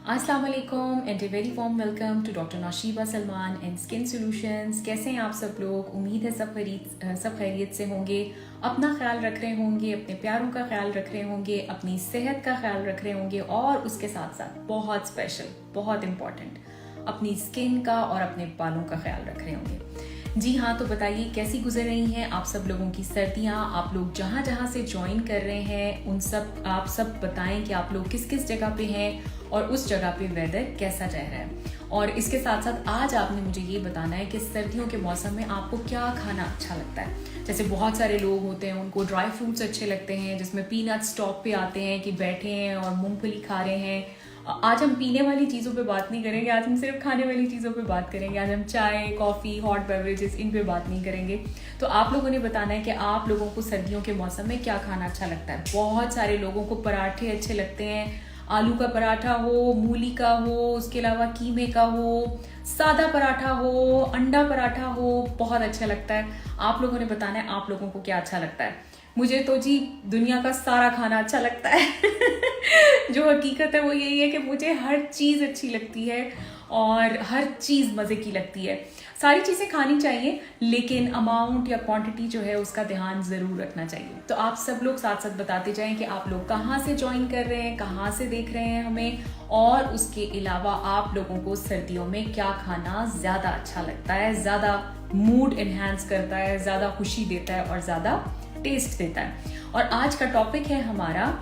अस्सलाम वालेकुम and a very warm welcome to doctor Naushiba Salman and skin solutions. कैसे हैं आप सब लोग? उम्मीद है सब खैरियत से होंगे, अपना ख्याल रख रहे होंगे, अपने प्यारों का ख्याल रख रहे होंगे, अपनी सेहत का ख्याल रख रहे होंगे और उसके साथ साथ बहुत स्पेशल, बहुत इम्पॉर्टेंट, अपनी स्किन का और अपने बालों का ख्याल रख रहे होंगे। जी हाँ, तो बताइए कैसी गुजर रही हैं आप सब लोगों की सर्दियाँ। आप लोग जहाँ जहाँ से ज्वाइन कर रहे हैं आप सब बताएं कि आप लोग किस किस जगह पे हैं और उस जगह पे वेदर कैसा रह रहा है। और इसके साथ साथ आज आपने मुझे ये बताना है कि सर्दियों के मौसम में आपको क्या खाना अच्छा लगता है। जैसे बहुत सारे लोग होते हैं उनको ड्राई फ्रूट्स अच्छे लगते हैं, जिसमें पीनट्स टॉप पे आते हैं कि बैठे हैं और मूंगफली खा रहे हैं। आज हम पीने वाली चीज़ों पे बात नहीं करेंगे, आज हम सिर्फ खाने वाली चीज़ों पे बात करेंगे। आज हम चाय, कॉफ़ी, हॉट बेवरेजेस इन पे बात नहीं करेंगे। तो आप लोगों ने बताना है कि आप लोगों को सर्दियों के मौसम में क्या खाना अच्छा लगता है। बहुत सारे लोगों को पराठे अच्छे लगते हैं, आलू का पराठा हो, मूली का हो, उसके अलावा कीमे का हो, सादा पराठा हो, अंडा पराठा हो, बहुत अच्छा लगता है। आप लोगों ने बताना है आप लोगों को क्या अच्छा लगता है। मुझे तो जी दुनिया का सारा खाना अच्छा लगता है जो हकीकत है वो यही है कि मुझे हर चीज़ अच्छी लगती है और हर चीज़ मज़े की लगती है। सारी चीज़ें खानी चाहिए लेकिन अमाउंट या क्वांटिटी जो है उसका ध्यान ज़रूर रखना चाहिए। तो आप सब लोग साथ साथ बताते जाएं कि आप लोग कहाँ से ज्वाइन कर रहे हैं, कहाँ से देख रहे हैं हमें, और उसके अलावा आप लोगों को सर्दियों में क्या खाना ज़्यादा अच्छा लगता है, ज़्यादा मूड एनहांस करता है, ज़्यादा खुशी देता है और ज़्यादा टेस्ट देता है। और आज का टॉपिक है हमारा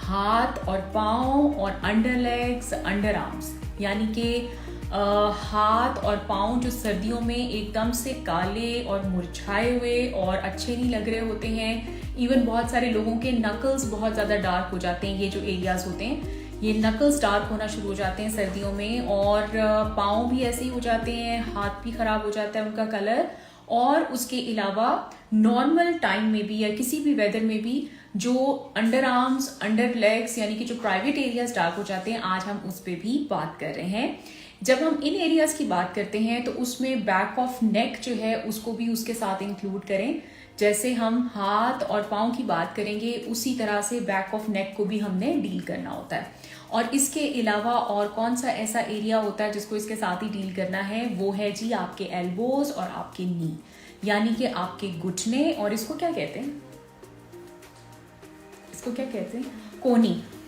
हाथ और पाँव और अंडर लेग्स, अंडर आर्म्स, यानी कि हाथ और पाँव जो सर्दियों में एकदम से काले और मुरझाए हुए और अच्छे नहीं लग रहे होते हैं। इवन बहुत सारे लोगों के नकल्स बहुत ज़्यादा डार्क हो जाते हैं। ये जो एरियाज होते हैं ये नकल्स डार्क होना शुरू हो जाते हैं सर्दियों में, और पाँव भी ऐसे ही हो जाते हैं, हाथ भी खराब हो जाता है उनका कलर। और उसके अलावा नॉर्मल टाइम में भी या किसी भी वेदर में भी जो अंडर आर्म्स, अंडर लेग्स यानी कि जो प्राइवेट एरियाज डार्क हो जाते हैं, आज हम उस पर भी बात कर रहे हैं। जब हम इन एरियाज की बात करते हैं तो उसमें बैक ऑफ नेक जो है उसको भी उसके साथ इंक्लूड करें। जैसे हम हाथ और पाँव की बात करेंगे उसी तरह से बैक ऑफ नेक को भी हमने डील करना होता है। और इसके अलावा और कौन सा ऐसा एरिया होता है जिसको इसके साथ ही डील करना है, वो है जी आपके एल्बोज और आपके नी, यानी कि आपके घुटने, और इसको क्या कहते हैं,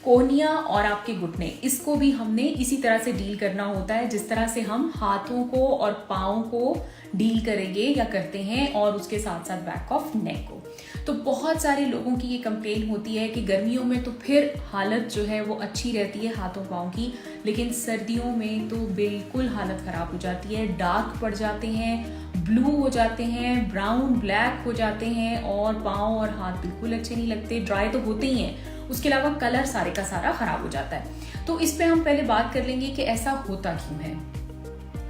कोहनिया और आपके घुटने, इसको भी हमने इसी तरह से डील करना होता है जिस तरह से हम हाथों को और पाँव को डील करेंगे या करते हैं, और उसके साथ साथ बैक ऑफ नेक को। तो बहुत सारे लोगों की ये कंप्लेन होती है कि गर्मियों में तो फिर हालत जो है वो अच्छी रहती है हाथों पाँव की, लेकिन सर्दियों में तो बिल्कुल हालत ख़राब हो जाती है। डार्क पड़ जाते हैं, ब्लू हो जाते हैं, ब्राउन ब्लैक हो जाते हैं, और पाँव और हाथ बिल्कुल अच्छे नहीं लगते। ड्राई तो होते ही हैं, उसके अलावा कलर सारे का सारा खराब हो जाता है। तो इस पे हम पहले बात कर लेंगे कि ऐसा होता क्यों है।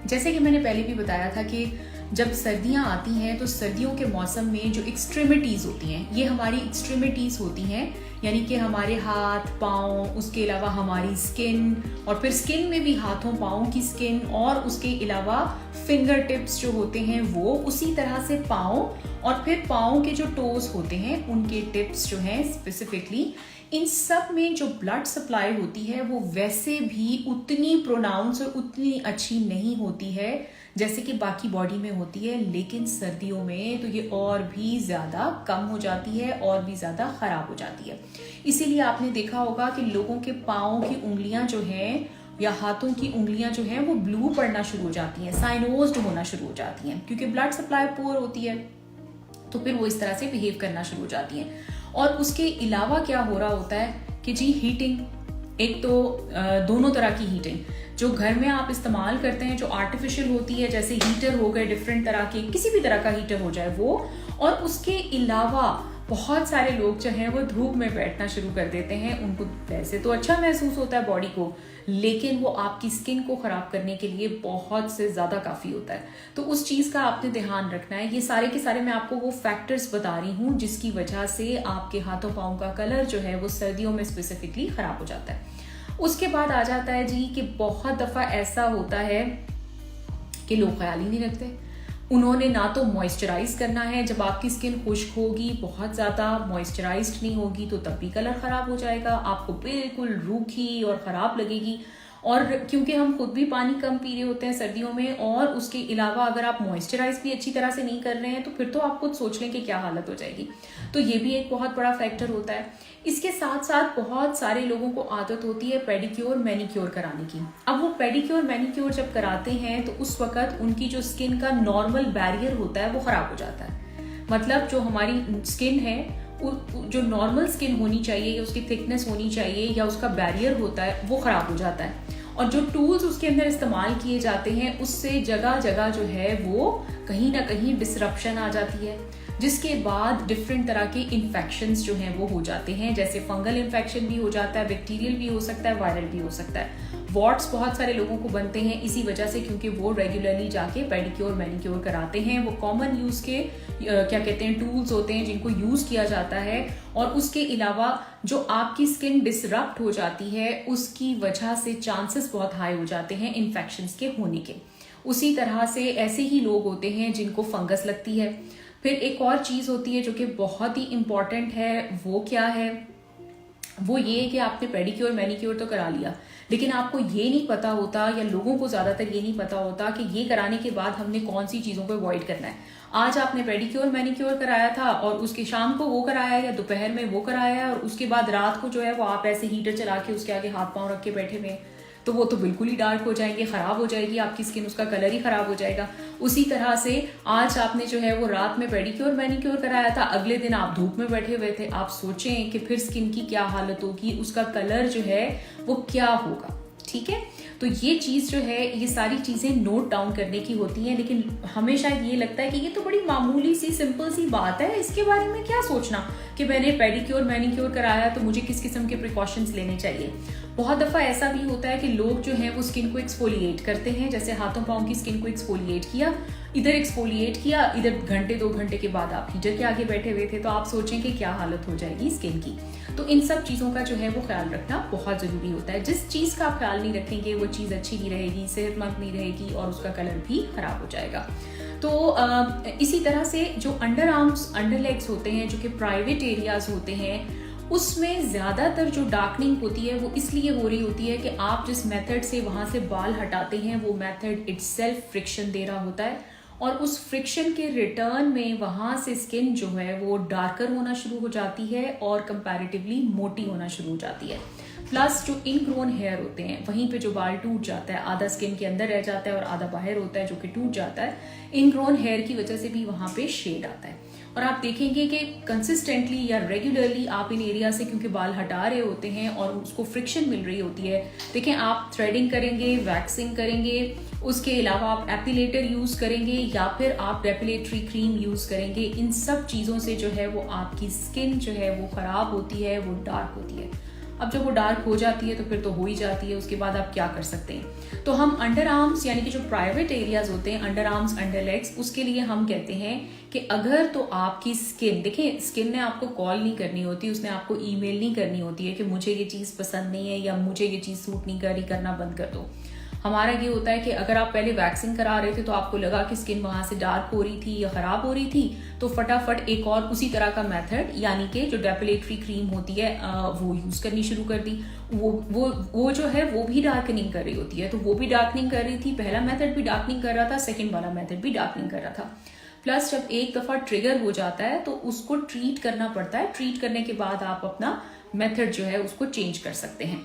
जैसे कि मैंने पहले भी बताया था कि जब सर्दियां आती हैं तो सर्दियों के मौसम में जो एक्सट्रीमिटीज़ होती हैं, ये हमारी एक्सट्रीमिटीज़ होती हैं, यानी कि हमारे हाथ, पाँव, उसके अलावा हमारी स्किन, और फिर स्किन में भी हाथों पाँव की स्किन, और उसके अलावा फिंगर टिप्स जो होते हैं वो, उसी तरह से पाँव, और फिर पाँव के जो टोज होते हैं उनके टिप्स जो हैं स्पेसिफिकली, इन सब में जो ब्लड सप्लाई होती है वो वैसे भी उतनी प्रोनाउंस और उतनी अच्छी नहीं होती है जैसे कि बाकी बॉडी में होती है। लेकिन सर्दियों में तो ये और भी ज़्यादा कम हो जाती है और भी ज़्यादा ख़राब हो जाती है। इसीलिए आपने देखा होगा कि लोगों के पाँव की उंगलियां जो हैं या हाथों की उंगलियां जो हैं वो ब्लू पड़ना शुरू हो जाती हैं, साइनोज्ड होना शुरू हो जाती हैं, क्योंकि ब्लड सप्लाई पुअर होती है, तो फिर वो इस तरह से बिहेव करना शुरू हो जाती हैं। और उसके अलावा क्या हो रहा होता है कि जी हीटिंग, एक तो दोनों तरह की हीटिंग जो घर में आप इस्तेमाल करते हैं, जो आर्टिफिशियल होती है, जैसे हीटर हो गए डिफरेंट तरह के, किसी भी तरह का हीटर हो जाए वो, और उसके अलावा बहुत सारे लोग जो हैं वो धूप में बैठना शुरू कर देते हैं। उनको वैसे तो अच्छा महसूस होता है बॉडी को, लेकिन वो आपकी स्किन को ख़राब करने के लिए बहुत से ज़्यादा काफ़ी होता है। तो उस चीज़ का आपने ध्यान रखना है। ये सारे के सारे मैं आपको वो फैक्टर्स बता रही हूँ जिसकी वजह से आपके हाथों पाँव का कलर जो है वो सर्दियों में स्पेसिफिकली ख़राब हो जाता है। उसके बाद आ जाता है जी कि बहुत दफ़ा ऐसा होता है कि लोग ख्याल ही नहीं रखते, उन्होंने ना तो मॉइस्चराइज करना है, जब आपकी स्किन खुश्क होगी, बहुत ज़्यादा मॉइस्चराइज्ड नहीं होगी तो तब भी कलर ख़राब हो जाएगा, आपको बिल्कुल रूखी और ख़राब लगेगी। और क्योंकि हम खुद भी पानी कम पी रहे होते हैं सर्दियों में, और उसके अलावा अगर आप मॉइस्चराइज भी अच्छी तरह से नहीं कर रहे हैं तो फिर तो आप खुद सोच लें कि क्या हालत हो जाएगी। तो ये भी एक बहुत बड़ा फैक्टर होता है। इसके साथ साथ बहुत सारे लोगों को आदत होती है पेडिक्योर मैनिक्योर कराने की। अब वो पेडिक्योर मैनिक्योर जब कराते हैं तो उस वक्त उनकी जो स्किन का नॉर्मल बैरियर होता है वो ख़राब हो जाता है। मतलब जो हमारी स्किन है, जो नॉर्मल स्किन होनी चाहिए या उसकी थिकनेस होनी चाहिए या उसका बैरियर होता है वो ख़राब हो जाता है, और जो टूल्स उसके अंदर इस्तेमाल किए जाते हैं उससे जगह जगह जो है वो कहीं ना कहीं डिसरप्शन आ जाती है, जिसके बाद डिफरेंट तरह के इन्फेक्शंस जो हैं वो हो जाते हैं। जैसे फंगल इन्फेक्शन भी हो जाता है, बैक्टीरियल भी हो सकता है, वायरल भी हो सकता है। वॉट्स बहुत सारे लोगों को बनते हैं इसी वजह से, क्योंकि वो रेगुलरली जाके पेडिक्योर मैनिक्योर कराते हैं। वो कॉमन यूज़ के क्या कहते हैं टूल्स होते हैं जिनको यूज़ किया जाता है, और उसके अलावा जो आपकी स्किन डिसरप्ट हो जाती है उसकी वजह से चांसेस बहुत हाई हो जाते हैं इन्फेक्शंस के होने के। उसी तरह से ऐसे ही लोग होते हैं जिनको फंगस लगती है। फिर एक और चीज़ होती है जो कि बहुत ही इम्पॉर्टेंट है, वो क्या है, वो ये है कि आपने पेडिक्योर मैनिक्योर तो करा लिया, लेकिन आपको ये नहीं पता होता, या लोगों को ज़्यादातर ये नहीं पता होता कि ये कराने के बाद हमने कौन सी चीज़ों को अवॉइड करना है। आज आपने पेडिक्योर मैनिक्योर कराया था और उसके शाम को वो कराया या दोपहर में वो कराया, और उसके बाद रात को जो है वो आप ऐसे हीटर चला के उसके आगे हाथ पांव रख के बैठे हुए, तो वो तो बिल्कुल ही डार्क हो जाएंगे, ख़राब हो जाएगी आपकी स्किन, उसका कलर ही ख़राब हो जाएगा। उसी तरह से आज आपने जो है वो रात में पेडिक्योर मैनिक्योर कराया था, अगले दिन आप धूप में बैठे हुए थे, आप सोचें कि फिर स्किन की क्या हालत होगी, उसका कलर जो है वो क्या होगा। ठीक है, तो ये चीज़ जो है, ये सारी चीज़ें नोट डाउन करने की होती हैं, लेकिन हमें शायद ये लगता है कि ये तो बड़ी मामूली सी सिंपल सी बात है, इसके बारे में क्या सोचना कि मैंने पेडिक्योर मैनिक्योर कराया तो मुझे किस किस्म के प्रिकॉशंस लेने चाहिए। बहुत दफ़ा ऐसा भी होता है कि लोग जो हैं वो स्किन को एक्सफोलिएट करते हैं, जैसे हाथों पाँव की स्किन को एक्सफोलिएट किया, इधर एक्सफोलिएट किया, इधर घंटे 2 घंटे के बाद आप हीटर के आगे बैठे हुए थे, तो आप सोचें कि क्या हालत हो जाएगी स्किन की। तो इन सब चीज़ों का जो है वो ख्याल रखना बहुत ज़रूरी होता है। जिस चीज़ का आप ख्याल नहीं रखेंगे वो चीज़ अच्छी नहीं रहेगी, सेहतमंद नहीं रहेगी, और उसका कलर भी ख़राब हो जाएगा। तो इसी तरह से जो अंडर आर्म्स, अंडर लेग्स होते हैं, जो कि प्राइवेट एरियाज होते हैं, उसमें ज़्यादातर जो डार्कनिंग होती है वो इसलिए हो रही होती है कि आप जिस मेथड से वहाँ से बाल हटाते हैं वो मेथड इटसेल्फ फ्रिक्शन दे रहा होता है, और उस फ्रिक्शन के रिटर्न में वहाँ से स्किन जो है वो डार्कर होना शुरू हो जाती है और कंपैरेटिवली मोटी होना शुरू हो जाती है। प्लस जो इनग्रोन हेयर होते हैं वहीं पे जो बाल टूट जाता है, आधा स्किन के अंदर रह जाता है और आधा बाहर होता है जो कि टूट जाता है, इनग्रोन हेयर की वजह से भी वहाँ पे शेड आता है। और आप देखेंगे कि कंसिस्टेंटली या रेगुलरली आप इन एरिया से क्योंकि बाल हटा रहे होते हैं और उसको फ्रिक्शन मिल रही होती है। देखें, आप थ्रेडिंग करेंगे, वैक्सिंग करेंगे, उसके अलावा आप एपिलेटर यूज़ करेंगे या फिर आप डेपिलेटरी क्रीम यूज़ करेंगे, इन सब चीज़ों से जो है वो आपकी स्किन जो है वो ख़राब होती है, वो डार्क होती है। अब जब वो डार्क हो जाती है तो फिर तो हो ही जाती है, उसके बाद आप क्या कर सकते हैं। तो हम अंडर आर्म्स यानी कि जो प्राइवेट एरियाज होते हैं, अंडर आर्म्स, अंडर लेग्स, उसके लिए हम कहते हैं कि अगर तो आपकी स्किन, देखिए स्किन ने आपको कॉल नहीं करनी होती, उसने आपको ईमेल नहीं करनी होती है कि मुझे ये चीज़ पसंद नहीं है या मुझे ये चीज़ सूट नहीं कर रही, करना बंद कर दो। हमारा ये होता है कि अगर आप पहले वैक्सिंग करा रहे थे तो आपको लगा कि स्किन वहाँ से डार्क हो रही थी या ख़राब हो रही थी, तो फटाफट एक और उसी तरह का मेथड यानी कि जो डेपिलेटरी क्रीम होती है वो यूज़ करनी शुरू कर दी। वो जो है वो भी डार्कनिंग कर रही होती है, तो वो भी डार्कनिंग कर रही थी, पहला मेथड भी डार्कनिंग कर रहा था, सेकेंड वाला मेथड भी डार्कनिंग कर रहा था। प्लस जब एक दफ़ा ट्रिगर हो जाता है तो उसको ट्रीट करना पड़ता है, ट्रीट करने के बाद आप अपना मेथड जो है उसको चेंज कर सकते हैं।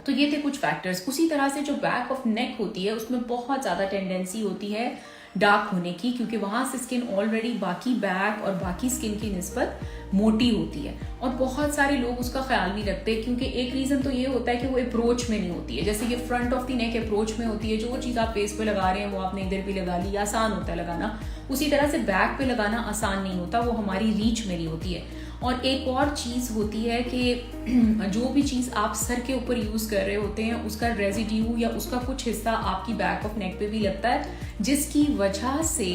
तो ये थे कुछ फैक्टर्स। उसी तरह से जो बैक ऑफ नेक होती है उसमें बहुत ज़्यादा टेंडेंसी होती है डार्क होने की, क्योंकि वहाँ से स्किन ऑलरेडी बाकी बैक और बाकी स्किन की निस्बत मोटी होती है और बहुत सारे लोग उसका ख्याल नहीं रखते, क्योंकि एक रीज़न तो ये होता है कि वो अप्रोच में नहीं होती है। जैसे ये front of the neck approach में होती है, जो चीज़ आप फेस पे लगा रहे हैं वो आपने इधर भी लगा ली, आसान होता है लगाना। उसी तरह से बैक पे लगाना आसान नहीं होता, वो हमारी रीच में नहीं होती है। और एक और चीज़ होती है कि जो भी चीज़ आप सर के ऊपर यूज़ कर रहे होते हैं उसका रेजिड्यू या उसका कुछ हिस्सा आपकी बैक ऑफ नेक पे भी लगता है, जिसकी वजह से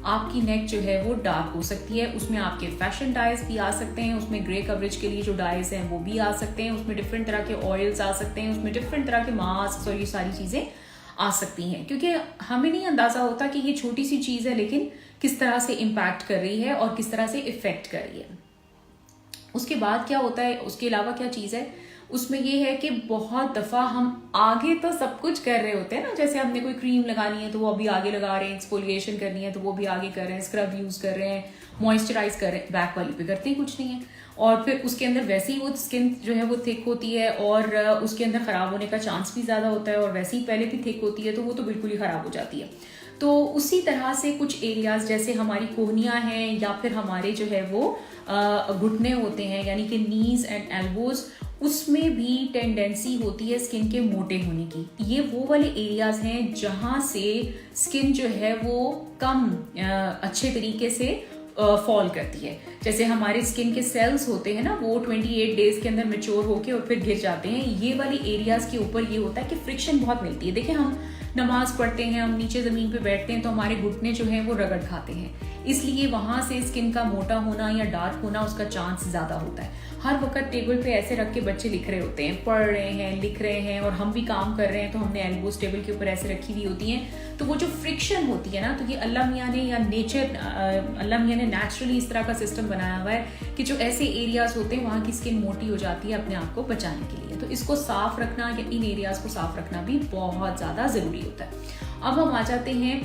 आपकी नेक जो है वो डार्क हो सकती है। उसमें आपके फैशन डाइज भी आ सकते हैं, उसमें ग्रे कवरेज के लिए जो डाइज हैं वो भी आ सकते हैं, उसमें डिफरेंट तरह के ऑयल्स आ सकते हैं, उसमें डिफरेंट तरह के मास्क और ये सारी चीज़ें आ सकती हैं, क्योंकि हमें नहीं अंदाजा होता कि ये छोटी सी चीज़ है लेकिन किस तरह से इम्पैक्ट कर रही है और किस तरह से इफेक्ट कर रही है। उसके बाद क्या होता है, उसके अलावा क्या चीज़ है, उसमें ये है कि बहुत दफ़ा हम आगे तो सब कुछ कर रहे होते हैं ना, जैसे हमने कोई क्रीम लगानी है तो वो अभी आगे लगा रहे हैं, एक्सफोलिएशन करनी है तो वो भी आगे कर रहे हैं, स्क्रब यूज़ कर रहे हैं, मॉइस्चराइज कर रहे हैं, बैक वाली पे करते ही कुछ नहीं है। और फिर उसके अंदर वैसे ही वो स्किन जो है वो थिक होती है और उसके अंदर ख़राब होने का चांस भी ज़्यादा होता है, और वैसे ही पहले भी थिक होती है तो वो तो बिल्कुल ही ख़राब हो जाती है। तो उसी तरह से कुछ एरियाज जैसे हमारी कोहनियाँ हैं या फिर हमारे जो है वो घुटने होते हैं, यानी कि नीज एंड एल्बोज, उसमें भी टेंडेंसी होती है स्किन के मोटे होने की। ये वो वाले एरियाज हैं जहाँ से स्किन जो है वो कम अच्छे तरीके से फॉल करती है। जैसे हमारे स्किन के सेल्स होते हैं ना, वो 28 डेज के अंदर मेच्योर होके और फिर गिर जाते हैं। ये वाली एरियाज के ऊपर ये होता है कि फ्रिक्शन बहुत मिलती है। देखिए हम नमाज पढ़ते हैं, हम नीचे ज़मीन पे बैठते हैं तो हमारे घुटने जो हैं वो रगड़ खाते हैं, इसलिए वहाँ से स्किन का मोटा होना या डार्क होना उसका चांस ज़्यादा होता है। हर वक्त टेबल पे ऐसे रख के बच्चे लिख रहे होते हैं, पढ़ रहे हैं, लिख रहे हैं, और हम भी काम कर रहे हैं तो हमने एल्बोज टेबल के ऊपर ऐसे रखी हुई होती हैं। तो वो जो फ्रिक्शन होती है ना, तो ये अल्लाह मियाँ ने या अल्लाह मियाँ ने नेचुरली इस तरह का सिस्टम बनाया हुआ है कि जो ऐसे एरियाज होते हैं वहाँ की स्किन मोटी हो जाती है अपने आप को बचाने के लिए। तो इसको साफ रखना या इन एरियाज को साफ रखना भी बहुत ज़्यादा ज़रूरी होता है। अब हम आ जाते हैं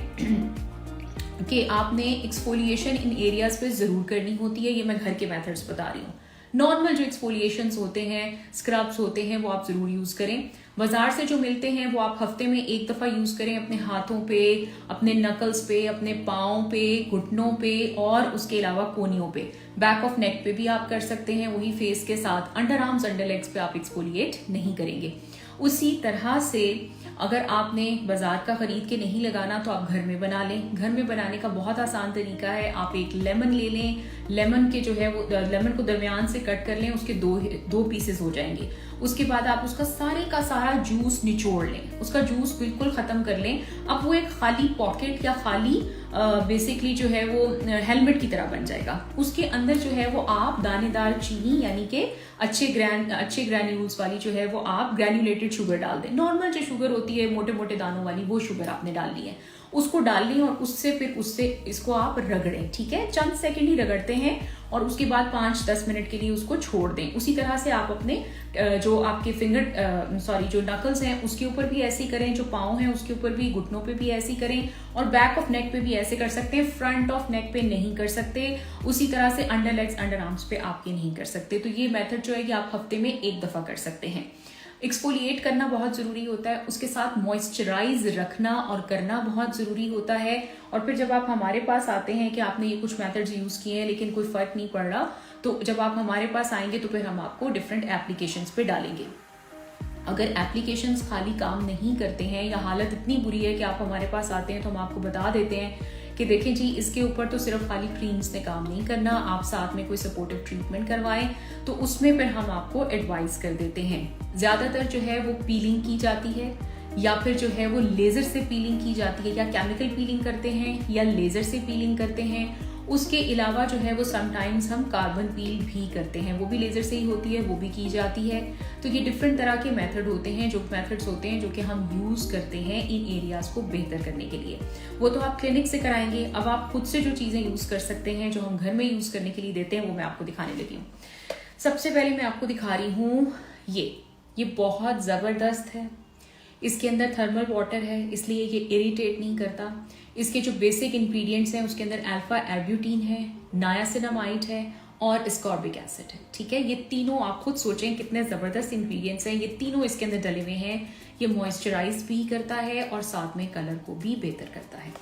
कि आपने एक्सफोलिएशन इन एरियाज पे ज़रूर करनी होती है। ये मैं घर के मेथड्स बता रही हूँ। नॉर्मल जो एक्सफोलिएशंस होते हैं, स्क्रब्स होते हैं, वो आप ज़रूर यूज़ करें। बाजार से जो मिलते हैं वो आप हफ्ते में एक दफ़ा यूज़ करें, अपने हाथों पे, अपने नकल्स पे, अपने पाँव पे, घुटनों पे और उसके अलावा कोनियों पे, बैक ऑफ नेक पे भी आप कर सकते हैं। वही फेस के साथ अंडर आर्म्स, अंडर लेग्स पे आप एक्सफोलिएट नहीं करेंगे। उसी तरह से अगर आपने बाजार का खरीद के नहीं लगाना तो आप घर में बना लें। घर में बनाने का बहुत आसान तरीका है, आप एक लेमन ले लें, लेमन के जो है वो लेमन को दरमियान से कट कर लें, उसके दो पीसेस हो जाएंगे। उसके बाद आप उसका सारे का सारा जूस निचोड़ लें, उसका जूस बिल्कुल ख़त्म कर लें। अब वो एक खाली पॉकेट या खाली बेसिकली जो है वो हेलमेट की तरह बन जाएगा। उसके अंदर जो है वो आप दानेदार चीनी यानी कि अच्छे ग्रैन्यूल्स वाली जो है वो आप ग्रैन्युलेटेड शुगर डाल दें। नॉर्मल जो शुगर होती है मोटे मोटे दानों वाली, वो शुगर आपने डाल ली है, उसको डाल लें और उससे इसको आप रगड़ें। ठीक है, चंद सेकंड ही रगड़ते हैं और उसके बाद 5-10 मिनट के लिए उसको छोड़ दें। उसी तरह से आप अपने जो आपके जो नकल्स हैं उसके ऊपर भी ऐसे ही करें, जो पाँव हैं उसके ऊपर भी, घुटनों पे भी ऐसे ही करें, और बैक ऑफ नेक पे भी ऐसे कर सकते हैं। फ्रंट ऑफ नेक पे नहीं कर सकते। उसी तरह से अंडर लेग्स, अंडर आर्म्स पे आपके नहीं कर सकते। तो ये मेथड जो है कि आप हफ्ते में एक दफ़ा कर सकते हैं। एक्सफोलिएट करना बहुत ज़रूरी होता है, उसके साथ मॉइस्चराइज रखना और करना बहुत ज़रूरी होता है। और फिर जब आप हमारे पास आते हैं कि आपने ये कुछ मेथड्स यूज़ किए हैं लेकिन कोई फ़र्क नहीं पड़ रहा, तो जब आप हमारे पास आएंगे तो फिर हम आपको डिफरेंट एप्लीकेशंस पे डालेंगे। अगर एप्लीकेशंस खाली काम नहीं करते हैं या हालत इतनी बुरी है कि आप हमारे पास आते हैं तो हम आपको बता देते हैं कि देखें जी, इसके ऊपर तो सिर्फ खाली क्रीम्स ने काम नहीं करना, आप साथ में कोई सपोर्टिव ट्रीटमेंट करवाएं, तो उसमें फिर हम आपको एडवाइस कर देते हैं। ज़्यादातर जो है वो पीलिंग की जाती है या फिर जो है वो लेज़र से पीलिंग की जाती है, या केमिकल पीलिंग करते हैं या लेज़र से पीलिंग करते हैं। उसके अलावा जो है वो समटाइम्स हम कार्बन पील भी करते हैं, वो भी लेज़र से ही होती है, वो भी की जाती है। तो ये डिफरेंट तरह के मेथड्स होते हैं जो कि हम यूज़ करते हैं इन एरियाज़ को बेहतर करने के लिए। वो तो आप क्लिनिक से कराएंगे। अब आप खुद से जो चीज़ें यूज़ कर सकते हैं, जो हम घर में यूज़ करने के लिए देते हैं, वो मैं आपको दिखाने लगी हूँ। सबसे पहले मैं आपको दिखा रही हूँ ये बहुत ज़बरदस्त है। इसके अंदर थर्मल वाटर है, इसलिए ये इरिटेट नहीं करता। इसके जो बेसिक इंग्रेडिएंट्स हैं उसके अंदर अल्फा एर्ब्यूटीन है, नायासिनामाइड है और एस्कॉर्बिक एसिड है। ठीक है, ये तीनों आप खुद सोचें कितने ज़बरदस्त इंग्रेडिएंट्स हैं। ये तीनों इसके अंदर डले हुए हैं। ये मॉइस्चराइज भी करता है और साथ में कलर को भी बेहतर करता है।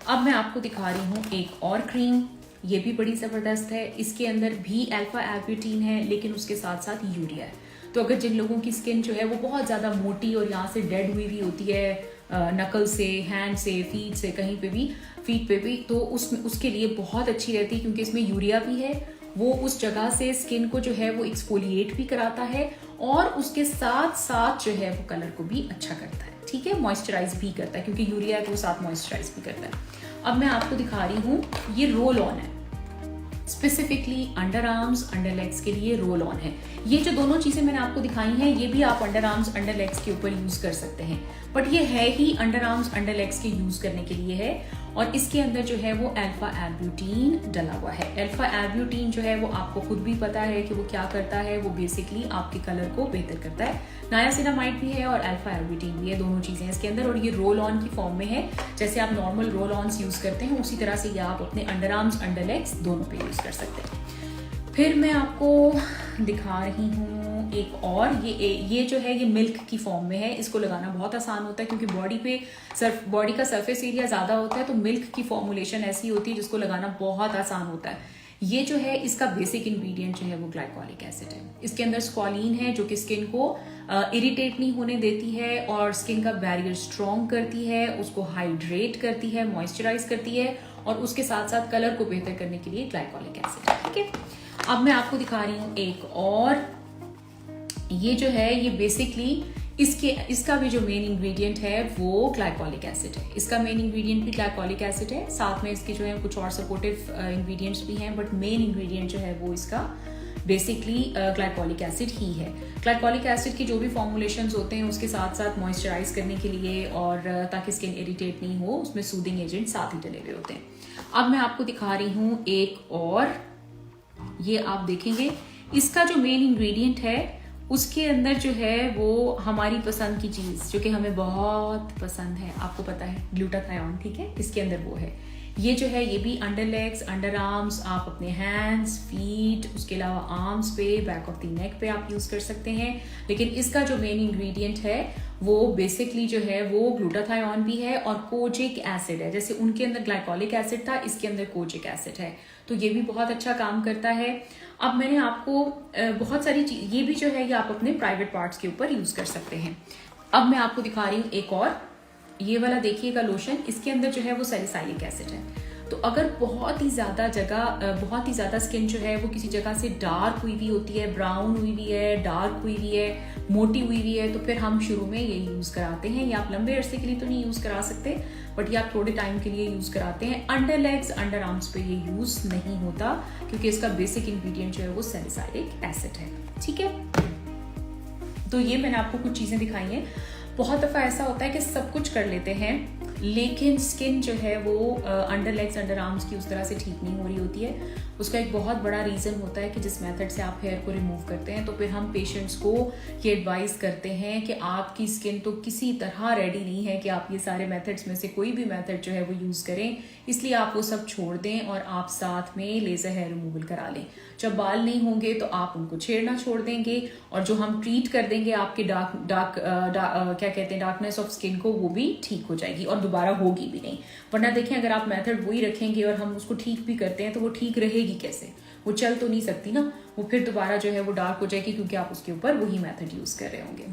अब मैं आपको दिखा रही हूँ एक और क्रीम, ये भी बड़ी ज़बरदस्त है। इसके अंदर भी अल्फा एर्ब्यूटीन है लेकिन उसके साथ साथ यूरिया है। तो अगर जिन लोगों की स्किन जो है वो बहुत ज़्यादा मोटी और यहाँ से डेड हुई भी होती है, नकल से, हैंड से, फीट से, कहीं पे भी, फीट पे भी, तो उसके लिए बहुत अच्छी रहती है क्योंकि इसमें यूरिया भी है। वो उस जगह से स्किन को जो है वो एक्सफोलिएट भी कराता है और उसके साथ साथ जो है वो कलर को भी अच्छा करता है। ठीक है, मॉइस्चराइज भी करता है क्योंकि यूरिया को साथ मॉइस्चराइज भी करता है। अब मैं आपको दिखा रही हूँ, ये रोल ऑन है। Specifically under arms under legs के लिए रोल ऑन है। ये जो दोनों चीजें मैंने आपको दिखाई हैं ये भी आप अंडर आर्म्स अंडर लेग्स के ऊपर यूज कर सकते हैं, बट ये है ही अंडर आर्म्स अंडर लेग्स के यूज करने के लिए है। और इसके अंदर जो है वो अल्फा एल्ब्यूटीन डला हुआ है। अल्फा एल्ब्यूटीन जो है वो आपको खुद भी पता है कि वो क्या करता है, वो बेसिकली आपके कलर को बेहतर करता है। नायासिनामाइड भी है और अल्फा एल्ब्यूटीन भी है, दोनों चीजें इसके अंदर, और ये रोल ऑन की फॉर्म में है। जैसे आप नॉर्मल रोल ऑन्स यूज करते हैं उसी तरह से ये आप अपने अंडर आर्म्स अंडर लेग्स दोनों पे यूज कर सकते हैं। फिर मैं आपको दिखा रही हूँ एक और, ये जो है ये मिल्क की फॉर्म में है। इसको लगाना बहुत आसान होता है क्योंकि बॉडी का सरफेस एरिया ज़्यादा होता है, तो मिल्क की फॉर्मुलेशन ऐसी होती है जिसको लगाना बहुत आसान होता है। ये जो है इसका बेसिक इंग्रेडिएंट जो है वो ग्लाइकोलिक एसिड है। इसके अंदर स्क्वालिन है जो कि स्किन को इरिटेट नहीं होने देती है और स्किन का बैरियर स्ट्रॉन्ग करती है, उसको हाइड्रेट करती है, मॉइस्चराइज करती है, और उसके साथ साथ कलर को बेहतर करने के लिए ग्लाइकोलिक एसिड है। ठीक है, अब मैं आपको दिखा रही हूँ एक और, ये जो है ये बेसिकली इसका भी जो मेन इंग्रेडिएंट है वो ग्लाइकोलिक एसिड है। इसका मेन इंग्रेडिएंट भी ग्लाइकोलिक एसिड है, साथ में इसके जो है कुछ और सपोर्टिव इंग्रेडिएंट्स भी हैं, बट मेन इंग्रेडिएंट जो है वो इसका बेसिकली ग्लाइकोलिक एसिड ही है। ग्लाइकोलिक एसिड की जो भी फॉर्मुलेशंस होते हैं उसके साथ साथ मॉइस्चराइज करने के लिए और ताकि स्किन इरिटेट नहीं हो, उसमें सूदिंग एजेंट साथ ही डले हुए होते हैं। अब मैं आपको दिखा रही हूँ एक और, ये आप देखेंगे इसका जो मेन इंग्रेडिएंट है उसके अंदर जो है वो हमारी पसंद की चीज जो कि हमें बहुत पसंद है, आपको पता है, ग्लूटाथायोन। ठीक है, इसके अंदर वो है। ये जो है ये भी अंडर लेग्स अंडर आर्म्स, आप अपने हैंड्स फीट, उसके अलावा आर्म्स पे, बैक ऑफ द नेक पे आप यूज कर सकते हैं। लेकिन इसका जो मेन इंग्रेडिएंट है वो बेसिकली जो है वो ग्लूटाथायोन भी है और कोजिक एसिड है। जैसे उनके अंदर ग्लाइकोलिक एसिड था, इसके अंदर कोजिक एसिड है, तो ये भी बहुत अच्छा काम करता है। अब मैंने आपको बहुत सारी चीज, ये भी जो है ये आप अपने प्राइवेट पार्ट्स के ऊपर यूज कर सकते हैं। अब मैं आपको दिखा रही हूँ एक और, ये वाला देखिएगा लोशन, इसके अंदर जो है वो सैलिसाइलिक एसिड है। तो अगर बहुत ही ज्यादा स्किन जो है वो किसी जगह से डार्क हुई हुई होती है, ब्राउन हुई हुई है, डार्क हुई हुई है, मोटी हुई हुई है, तो फिर हम शुरू में ये यूज कराते हैं। या आप लंबे अरसे के लिए तो नहीं यूज करा सकते, बट ये आप थोड़े टाइम के लिए यूज कराते हैं। अंडर लेग्स अंडर आर्म्स पे ये यूज नहीं होता क्योंकि इसका बेसिक इंग्रेडिएंट जो है वो सैलिसाइलिक एसिड है। ठीक है, तो ये मैंने आपको कुछ चीजें दिखाई हैं। बहुत दफा ऐसा होता है कि सब कुछ कर लेते हैं लेकिन स्किन जो है वो अंडर लेग्स अंडर आर्म्स की उस तरह से ठीक नहीं हो रही होती है। उसका एक बहुत बड़ा रीज़न होता है कि जिस मेथड से आप हेयर को रिमूव करते हैं, तो फिर हम पेशेंट्स को ये एडवाइस करते हैं कि आपकी स्किन तो किसी तरह रेडी नहीं है कि आप ये सारे मेथड्स में से कोई भी मेथड जो है वो यूज़ करें, इसलिए आप वो सब छोड़ दें और आप साथ में लेज़र हेयर रिमूवल करा लें। जब बाल नहीं होंगे तो आप उनको छेड़ना छोड़ देंगे और जो हम ट्रीट कर देंगे आपके डार्कनेस ऑफ स्किन को, वो भी ठीक हो जाएगी और दोबारा होगी भी नहीं। वरना देखें, अगर आप मेथड वही रखेंगे और हम उसको ठीक भी करते हैं तो वो ठीक रहेगी कैसे, वो चल तो नहीं सकती ना, वो फिर दोबारा जो है वो डार्क हो जाएगी क्योंकि आप उसके ऊपर वही मेथड यूज कर रहे होंगे।